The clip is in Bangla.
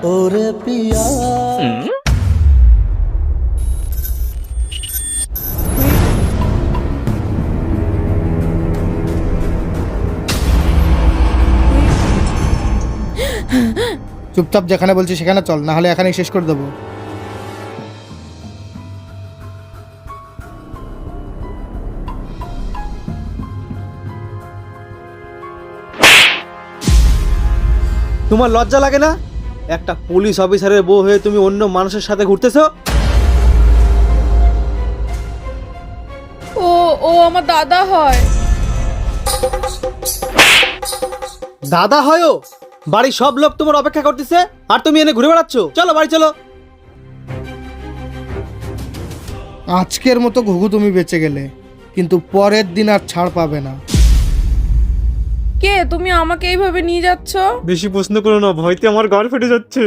ওরে পিয়া চুপচাপ যেখানে বলছি সেখানে চল, না হলে এখানেই শেষ করে দেবো। তোমার লজ্জা লাগে না? একটা পুলিশ অফিসারের বউ হয়ে তুমি অন্য মানুষের সাথে ঘুরতেছো? ও ও আমার দাদা হয়। দাদা হয়ও? বাড়ির সব লোক তোমার অপেক্ষা করতেছে আর তুমি এনে ঘুরে বেড়াচ্ছ। চলো বাড়ি চলো। আজকের মতো ঘুঘু তুমি বেঁচে গেলে, কিন্তু পরের দিন আর ছাড় পাবে না। কে তুমি আমাকে এইভাবে নিয়ে যাচ্ছ? বেশি প্রশ্ন করো না, ভয়তে আমার গাল ফেটে যাচ্ছে।